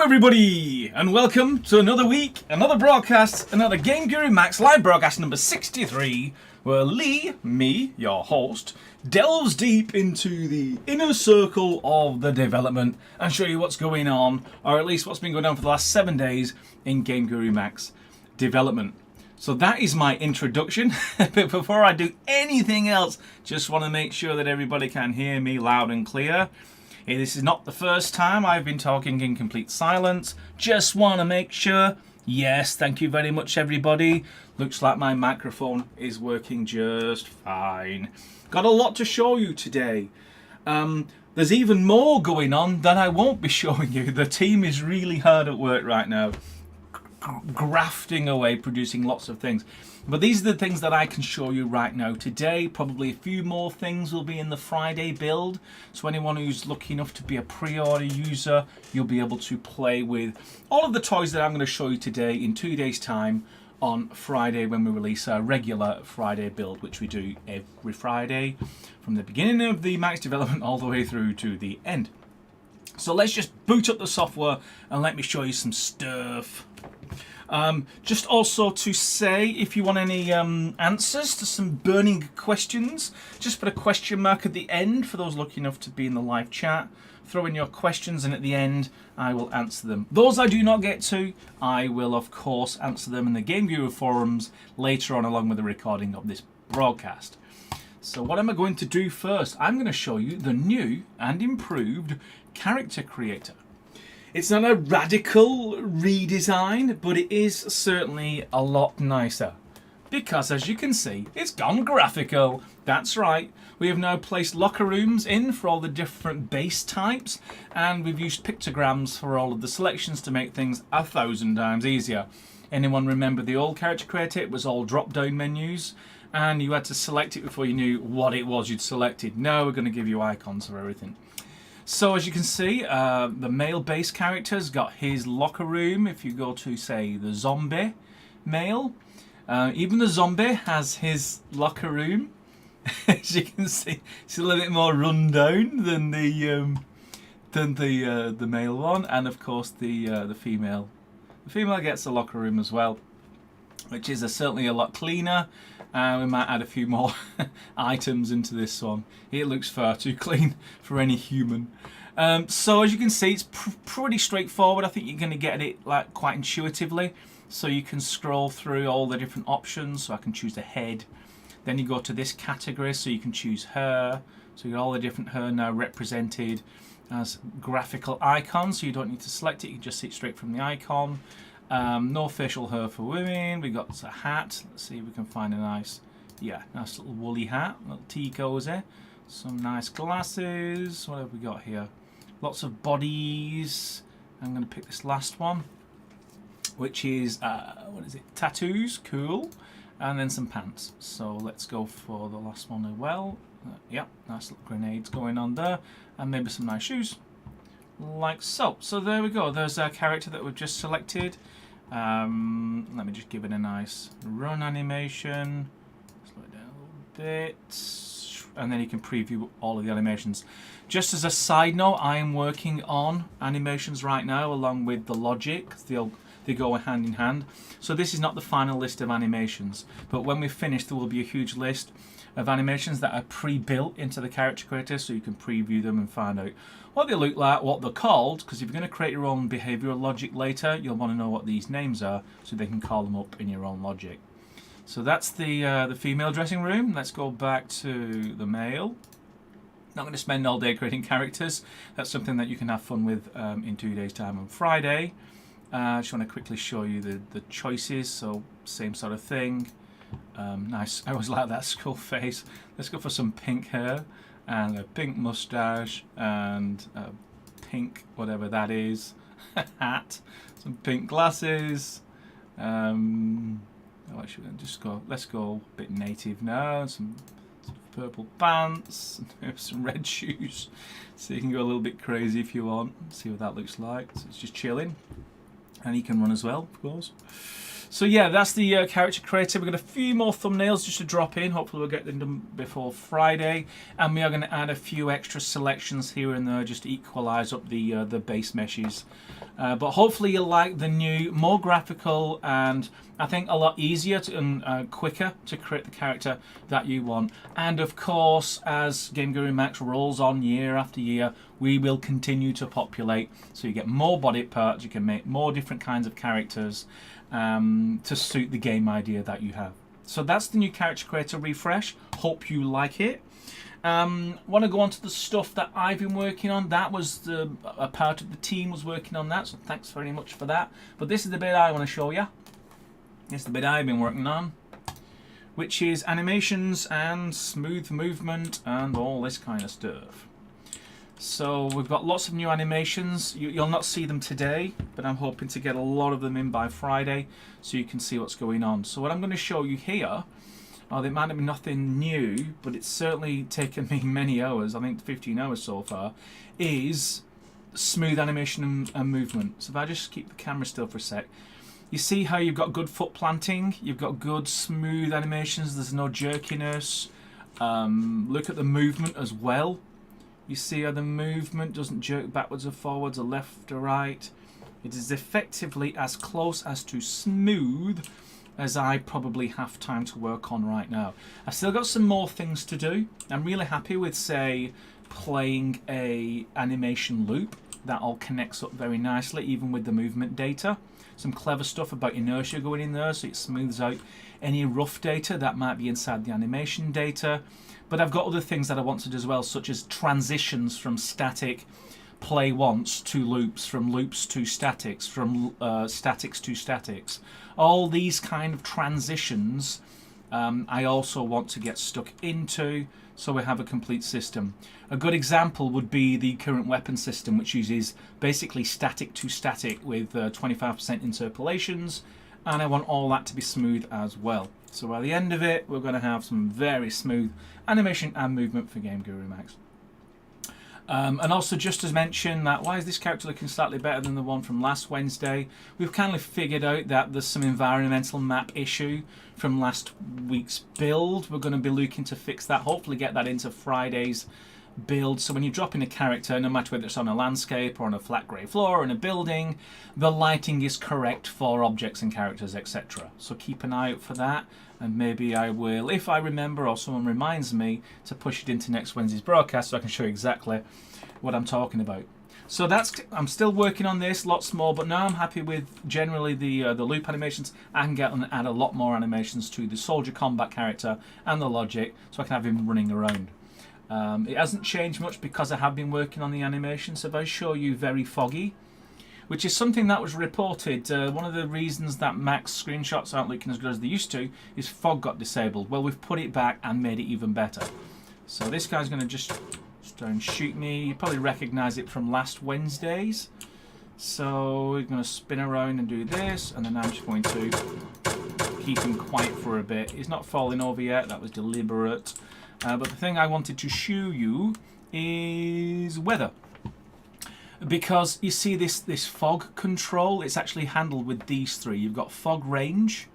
everybody, and welcome to another week, another broadcast, another GameGuru MAX live broadcast number 63, where Lee, me, your host, delves deep into the inner circle of the development and show you what's going on, or at least what's been going on for the last 7 days in GameGuru MAX development. So that is my introduction, but before I do anything else, just want to make sure that everybody can hear me loud and clear. This is not the first time I've been talking in complete silence. Just want to make sure. Yes, thank you very much, everybody. Looks like my microphone is working just fine. Got a lot to show you today. There's even more going on that I won't be showing you. The team is really hard at work right now, grafting away, producing lots of things. But these are the things that I can show you right now today. Probably a few more things will be in the Friday build. So anyone who's lucky enough to be a pre-order user, you'll be able to play with all of the toys that I'm going to show you today in 2 days' time on Friday when we release our regular Friday build, which we do every Friday from the beginning of the Max development all the way through to the end. So let's just boot up the software and let me show you some stuff. Just also to say, if you want any answers to some burning questions, just put a question mark at the end for those lucky enough to be in the live chat. Throw in your questions and at the end I will answer them. Those I do not get to, I will of course answer them in the GameGuru forums later on along with the recording of this broadcast. So what am I going to do first? I'm going to show you the new and improved character creator. It's not a radical redesign, but it is certainly a lot nicer. Because as you can see, it's gone graphical. That's right. We have now placed locker rooms in for all the different base types, and we've used pictograms for all of the selections to make things 1,000 times easier. Anyone remember the old character creator? It was all drop-down menus, and you had to select it before you knew what it was you'd selected. Now we're going to give you icons for everything. So as you can see, the male base character's got his locker room. If you go to, say, the zombie male, even the zombie has his locker room. As you can see, it's a little bit more run down than the male one, and of course the female. The female gets a locker room as well, which is certainly a lot cleaner. We might add a few more items into this one. It looks far too clean for any human. So as you can see, it's pretty straightforward. I think you're going to get it like quite intuitively. So you can scroll through all the different options. So I can choose the head. Then you go to this category, so you can choose her. So you got all the different her now represented as graphical icons. So you don't need to select it. You can just see it straight from the icon. No facial hair for women. We got a hat. Let's see if we can find a nice little woolly hat, little tea cozy. Some nice glasses. What have we got here? Lots of bodies. I'm going to pick this last one, which is what is it? Tattoos. Cool. And then some pants. So let's go for the last one as well. Nice little grenades going on there, and maybe some nice shoes. Like so. So there we go. There's our character that we've just selected. Let me just give it a nice run animation. Slow it down a little bit. And then you can preview all of the animations. Just as a side note, I am working on animations right now along with the logic. They go hand in hand. So this is not the final list of animations. But when we finish, there will be a huge list of animations that are pre-built into the character creator, so you can preview them and find out what they look like, what they're called, because if you're going to create your own behavioral logic later, you'll want to know what these names are so they can call them up in your own logic. So that's the female dressing room. Let's go back to the male. Not going to spend all day creating characters. That's something that you can have fun with in 2 days' time on Friday. I just want to quickly show you the choices, so same sort of thing. Nice. I always like that skull face. Let's go for some pink hair and a pink mustache and a pink whatever that is hat. Some pink glasses. Let's go a bit native now. Some purple pants. Some red shoes. So you can go a little bit crazy if you want. See what that looks like. So it's just chilling, and he can run as well, of course. So yeah, that's the character creator. We've got a few more thumbnails just to drop in. Hopefully we'll get them done before Friday. And we are going to add a few extra selections here and there just to equalise up the base meshes. But hopefully you'll like the new, more graphical and I think a lot easier and quicker to create the character that you want. And of course, as GameGuru MAX rolls on year after year, we will continue to populate. So you get more body parts, you can make more different kinds of characters to suit the game idea that you have. So that's the new character creator refresh. Hope you like it. Want to go on to the stuff that I've been working on. That was a part of the team was working on that, so thanks very much for that. But this is the bit I want to show you. It's the bit I've been working on, which is animations and smooth movement and all this kind of stuff. So we've got lots of new animations. You'll not see them today, but I'm hoping to get a lot of them in by Friday so you can see what's going on. So what I'm going to show you here, there might have been nothing new, but it's certainly taken me many hours, I think 15 hours so far, is smooth animation and movement. So if I just keep the camera still for a sec, you see how you've got good foot planting, you've got good smooth animations, there's no jerkiness. Look at the movement as well. You see how the movement doesn't jerk backwards or forwards or left or right. It is effectively as close as to smooth as I probably have time to work on right now. I've still got some more things to do. I'm really happy with, say, playing a animation loop. That all connects up very nicely, even with the movement data. Some clever stuff about inertia going in there, so it smooths out any rough data that might be inside the animation data. But I've got other things that I want to do as well, such as transitions from static play once to loops, from loops to statics, from statics to statics. All these kind of transitions I also want to get stuck into, so we have a complete system. A good example would be the current weapon system, which uses basically static to static with 25% interpolations, and I want all that to be smooth as well. So by the end of it, we're going to have some very smooth animation and movement for GameGuru MAX. And also, just as mentioned, that why is this character looking slightly better than the one from last Wednesday? We've kind of figured out that there's some environmental map issue from last week's build. We're going to be looking to fix that, hopefully get that into Friday's build. So when you drop in a character, no matter whether it's on a landscape or on a flat grey floor or in a building, the lighting is correct for objects and characters, etc. So keep an eye out for that, and maybe I will, if I remember or someone reminds me, to push it into next Wednesday's broadcast so I can show you exactly what I'm talking about. So I'm still working on this, lots more, but now I'm happy with generally the loop animations. I can get and add a lot more animations to the soldier combat character and the logic, so I can have him running around. It hasn't changed much because I have been working on the animation. So if I show you very foggy, which is something that was reported, one of the reasons that Max screenshots aren't looking as good as they used to is fog got disabled. Well, we've put it back and made it even better. So this guy's going to just try and shoot me. You probably recognize it from last Wednesday's. So we're going to spin around and do this, and then I'm just going to keep him quiet for a bit. He's not falling over yet, that was deliberate. But the thing I wanted to show you is weather. Because you see this fog control, it's actually handled with these three. You've got fog range,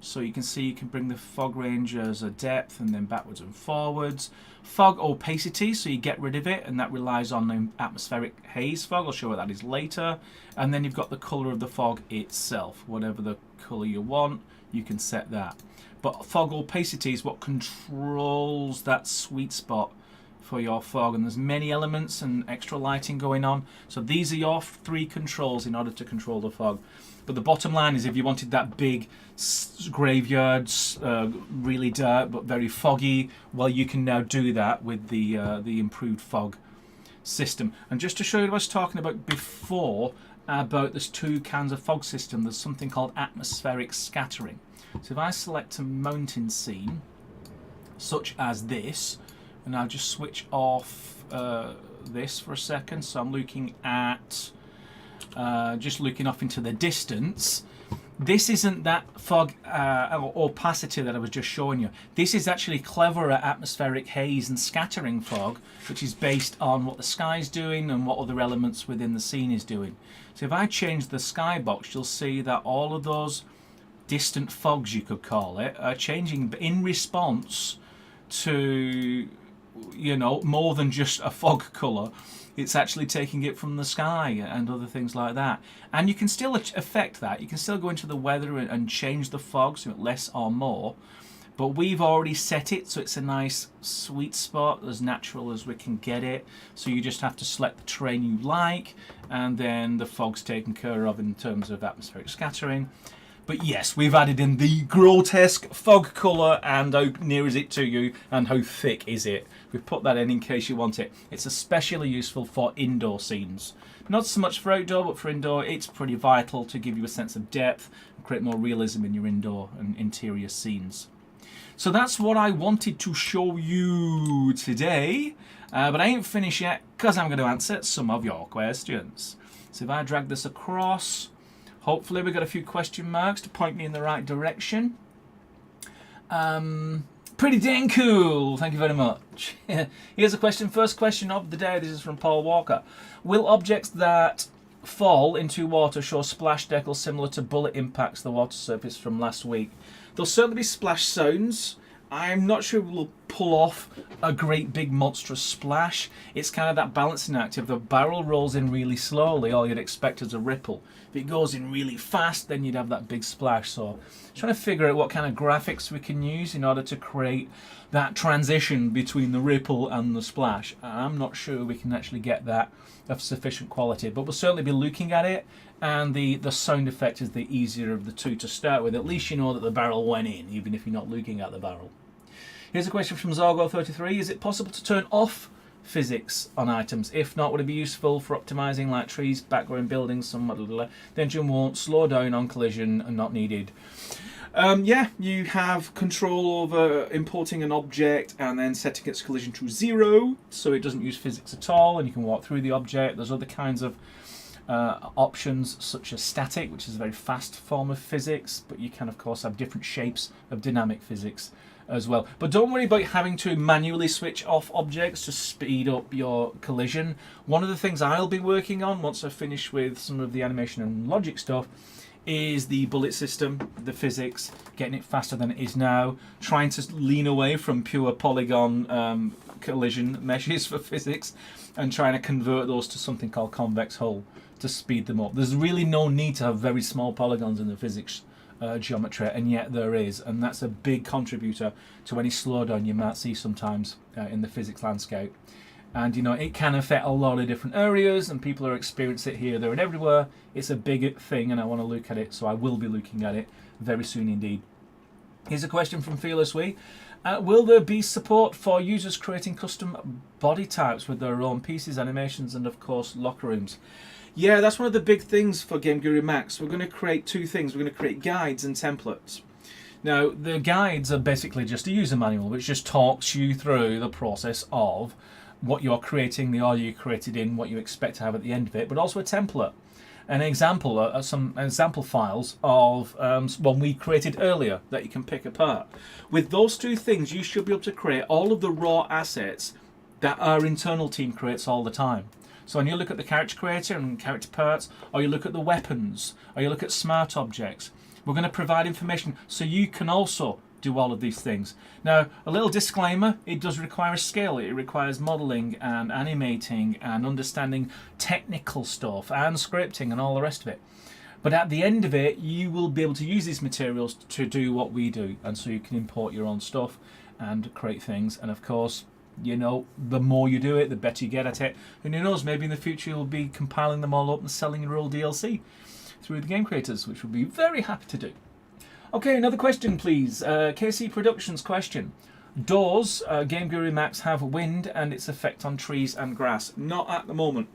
so you can see you can bring the fog range as a depth and then backwards and forwards. Fog opacity, so you get rid of it, and that relies on the atmospheric haze fog. I'll show what that is later. And then you've got the colour of the fog itself. Whatever the colour you want, you can set that. But fog opacity is what controls that sweet spot for your fog, and there's many elements and extra lighting going on. So these are your three controls in order to control the fog. But the bottom line is, if you wanted that big graveyard, really dark but very foggy, well, you can now do that with the improved fog system. And just to show you what I was talking about before, about there's two kinds of fog system. There's something called atmospheric scattering. So if I select a mountain scene, such as this, and I'll just switch off this for a second. So I'm looking at, just looking off into the distance. This isn't that fog opacity that I was just showing you. This is actually cleverer atmospheric haze and scattering fog, which is based on what the sky's doing and what other elements within the scene is doing. So if I change the sky box, you'll see that all of those distant fogs, you could call it, are changing in response to, you know, more than just a fog colour. It's actually taking it from the sky and other things like that. And you can still affect that. You can still go into the weather and change the fog, so less or more. But we've already set it, so it's a nice sweet spot, as natural as we can get it. So you just have to select the terrain you like, and then the fog's taken care of in terms of atmospheric scattering. But yes, we've added in the grotesque fog colour, and how near is it to you, and how thick is it. We've put that in case you want it. It's especially useful for indoor scenes. Not so much for outdoor, but for indoor, it's pretty vital to give you a sense of depth and create more realism in your indoor and interior scenes. So that's what I wanted to show you today, but I ain't finished yet, because I'm going to answer some of your questions. So if I drag this across, hopefully we got a few question marks to point me in the right direction. Pretty dang cool, thank you very much. Here's a question, first question of the day, this is from Paul Walker. Will objects that fall into water show splash decals similar to bullet impacts the water surface from last week? There'll certainly be splash sounds. I'm not sure we'll pull off a great big monstrous splash. It's kind of that balancing act. If the barrel rolls in really slowly, all you'd expect is a ripple. If it goes in really fast, then you'd have that big splash. So trying to figure out what kind of graphics we can use in order to create that transition between the ripple and the splash. I'm not sure we can actually get that of sufficient quality, but we'll certainly be looking at it. And the sound effect is the easier of the two to start with. At least you know that the barrel went in, even if you're not looking at the barrel. Here's a question from Zorgo33. Is it possible to turn off physics on items? If not, would it be useful for optimizing like trees, background buildings, the engine won't slow down on collision and not needed? Yeah, you have control over importing an object and then setting its collision to 0, so it doesn't use physics at all, and you can walk through the object. There's other kinds of options such as static, which is a very fast form of physics, but you can of course have different shapes of dynamic physics as well. But don't worry about having to manually switch off objects to speed up your collision. One of the things I'll be working on once I finish with some of the animation and logic stuff is the bullet system, the physics, getting it faster than it is now, trying to lean away from pure polygon collision meshes for physics and trying to convert those to something called convex hull to speed them up. There's really no need to have very small polygons in the physics geometry, and yet there is, and that's a big contributor to any slowdown you might see sometimes in the physics landscape. And you know, it can affect a lot of different areas, and people are experiencing it here, there, and everywhere. It's a big thing, and I want to look at it, so I will be looking at it very soon indeed. Here's a question from Fearless Wee. Will there be support for users creating custom body types with their own pieces, animations, and of course locker rooms? Yeah, that's one of the big things for GameGuru MAX. We're going to create two things. We're going to create guides and templates. Now, the guides are basically just a user manual, which just talks you through the process of what you're creating, the order you created in, what you expect to have at the end of it, but also a template. An example, some example files of one we created earlier that you can pick apart. With those two things, you should be able to create all of the raw assets that our internal team creates all the time. So when you look at the character creator and character parts, or you look at the weapons, or you look at smart objects, we're going to provide information so you can also do all of these things. Now, a little disclaimer, it does require a skill. It requires modeling and animating and understanding technical stuff and scripting and all the rest of it. But at the end of it, you will be able to use these materials to do what we do, and so you can import your own stuff and create things. And of course, you know, the more you do it, the better you get at it. And who knows, maybe in the future you'll be compiling them all up and selling your old DLC through the game creators, which we'll be very happy to do. Okay, another question please. KC Productions question. Does GameGuru MAX have wind and its effect on trees and grass? Not at the moment.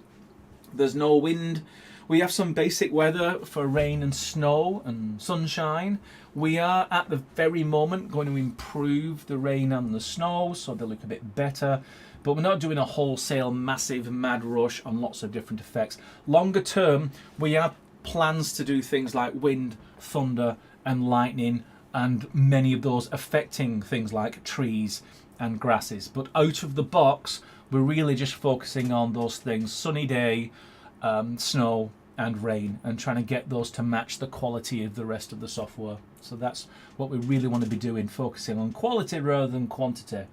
There's no wind. We have some basic weather for rain and snow and sunshine. We are at the very moment going to improve the rain and the snow so they look a bit better, but we're not doing a wholesale massive mad rush on lots of different effects. Longer term, we have plans to do things like wind, thunder and lightning, and many of those affecting things like trees and grasses. But out of the box, we're really just focusing on those things: sunny day, snow and rain, and trying to get those to match the quality of the rest of the software. So that's what we really want to be doing, focusing on quality rather than quantity.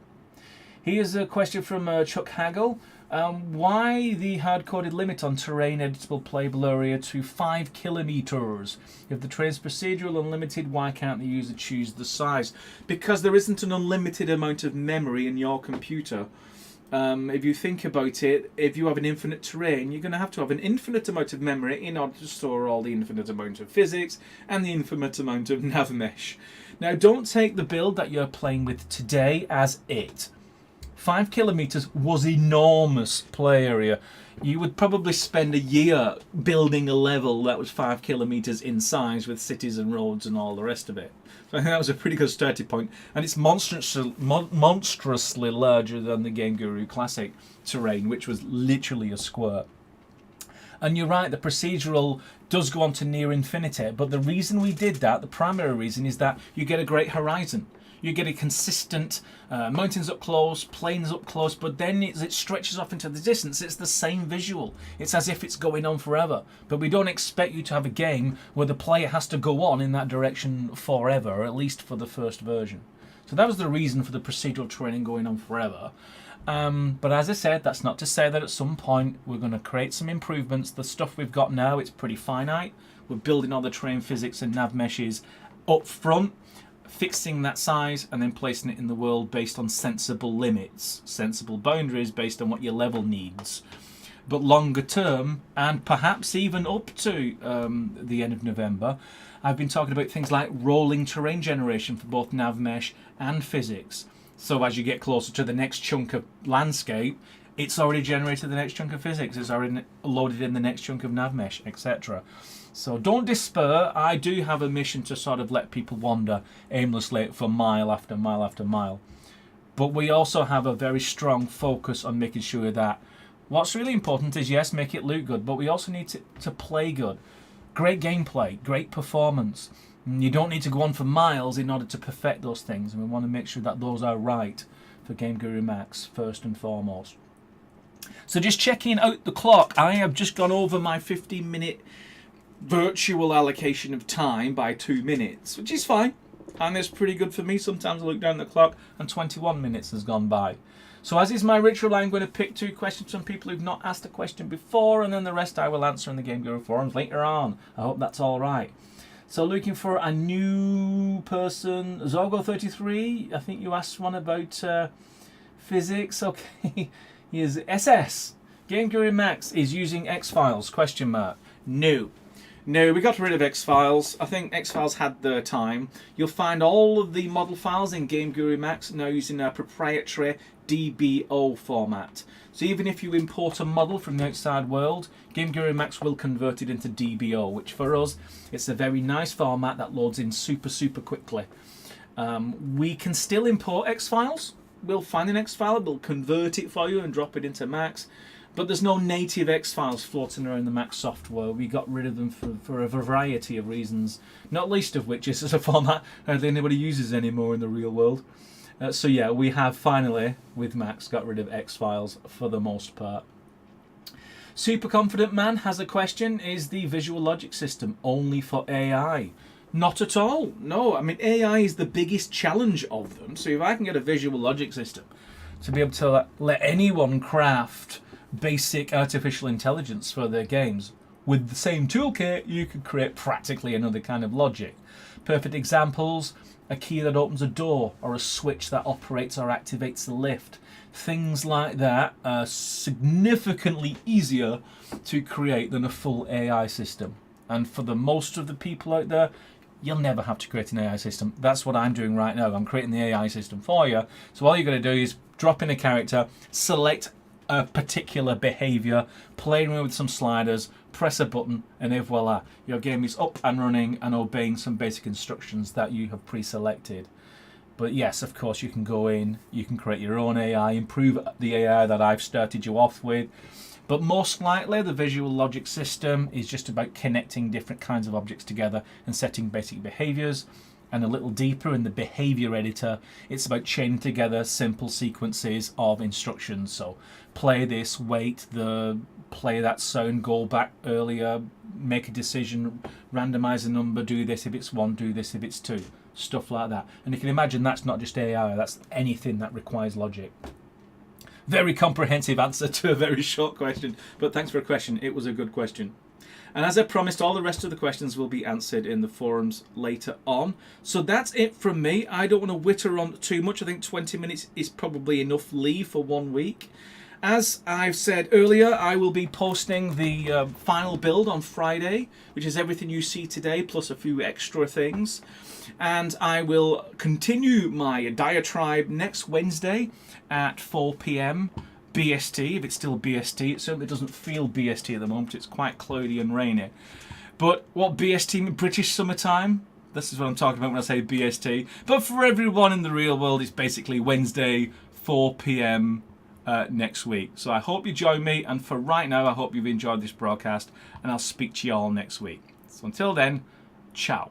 Here's a question from Chuck Hagel. Why the hard-coded limit on terrain editable playable area to 5 kilometers? If the terrain's procedural and limited, why can't the user choose the size? Because there isn't an unlimited amount of memory in your computer. If you think about it, if you have an infinite terrain, you're going to have an infinite amount of memory in order to store all the infinite amount of physics and the infinite amount of nav mesh. Now, don't take the build that you're playing with today as it. 5 kilometers was enormous play area. You would probably spend a year building a level that was 5 kilometers in size with cities and roads and all the rest of it. So I think that was a pretty good starting point, and it's monstrously larger than the GameGuru Classic terrain, which was literally a square. And you're right, the procedural does go on to near infinity, but the reason we did that, the primary reason, is that you get a great horizon. You get a consistent mountains up close, plains up close, but then it stretches off into the distance. It's the same visual. It's as if it's going on forever. But we don't expect you to have a game where the player has to go on in that direction forever, at least for the first version. So that was the reason for the procedural training going on forever. But as I said, that's not to say that at some point we're going to create some improvements. The stuff we've got now, it's pretty finite. We're building all the terrain physics and nav meshes up front, fixing that size and then placing it in the world based on sensible limits, sensible boundaries based on what your level needs. But longer term, and perhaps even up to the end of November, I've been talking about things like rolling terrain generation for both nav mesh and physics. So as you get closer to the next chunk of landscape, it's already generated the next chunk of physics, it's already loaded in the next chunk of nav mesh, etc. So don't despair. I do have a mission to sort of let people wander aimlessly for mile after mile after mile. But we also have a very strong focus on making sure that what's really important is, yes, make it look good, but we also need to play good. Great gameplay, great performance. You don't need to go on for miles in order to perfect those things, and we want to make sure that those are right for GameGuru MAX first and foremost. So just checking out the clock, I have just gone over my 15-minute virtual allocation of time by 2 minutes, which is fine, and it's pretty good for me. Sometimes I look down the clock and 21 minutes has gone by. So as is my ritual, I'm going to pick 2 questions from people who've not asked a question before, and then the rest I will answer in the GameGuru forums later on. I hope that's all right. So looking for a new person, Zorgo33, I think you asked one about physics. Okay, here's SS. GameGuru MAX is using X-Files, question mark. No. No, we got rid of X-Files. I think X-Files had their time. You'll find all of the model files in GameGuru MAX now using a proprietary DBO format. So even if you import a model from the outside world, GameGuru MAX will convert it into DBO, which for us, it's a very nice format that loads in super quickly. We can still import X-Files. We'll find an X-File, we'll convert it for you and drop it into Max. But there's no native X-Files floating around the Mac software. We got rid of them for a variety of reasons, not least of which is a format hardly anybody uses anymore in the real world. So yeah, we have finally, with Max, got rid of X-Files for the most part. Super Confident Man has a question. Is the visual logic system only for AI? Not at all. No, I mean, AI is the biggest challenge of them. So if I can get a visual logic system to be able to let anyone craft basic artificial intelligence for their games with the same toolkit, you could create practically another kind of logic. Perfect examples: a key that opens a door, or a switch that operates or activates the lift. Things like that are significantly easier to create than a full AI system. And for the most of the people out there, you'll never have to create an AI system. That's what I'm doing right now. I'm creating the AI system for you. So all you're going to do is drop in a character, select a particular behavior, play around with some sliders, press a button, and voila, your game is up and running and obeying some basic instructions that you have pre-selected. But yes, of course, you can go in, you can create your own AI, improve the AI that I've started you off with. But most likely, the visual logic system is just about connecting different kinds of objects together and setting basic behaviors. And a little deeper in the behavior editor, it's about chaining together simple sequences of instructions. So play this, wait, the play that sound, go back earlier, make a decision, randomize a number, do this if it's 1, do this if it's 2, stuff like that. And you can imagine that's not just AI, that's anything that requires logic. Very comprehensive answer to a very short question, but thanks for a question. It was a good question. And as I promised, all the rest of the questions will be answered in the forums later on. So that's it from me. I don't want to witter on too much. I think 20 minutes is probably enough, Lee, for 1 week. As I've said earlier, I will be posting the final build on Friday, which is everything you see today, plus a few extra things. And I will continue my diatribe next Wednesday at 4 p.m. BST, if it's still BST. It certainly doesn't feel BST at the moment. It's quite cloudy and rainy. But what BST, British summertime? This is what I'm talking about when I say BST. But for everyone in the real world, it's basically Wednesday, 4 p.m. Next week. So I hope you join me. And for right now, I hope you've enjoyed this broadcast. And I'll speak to you all next week. So until then, ciao.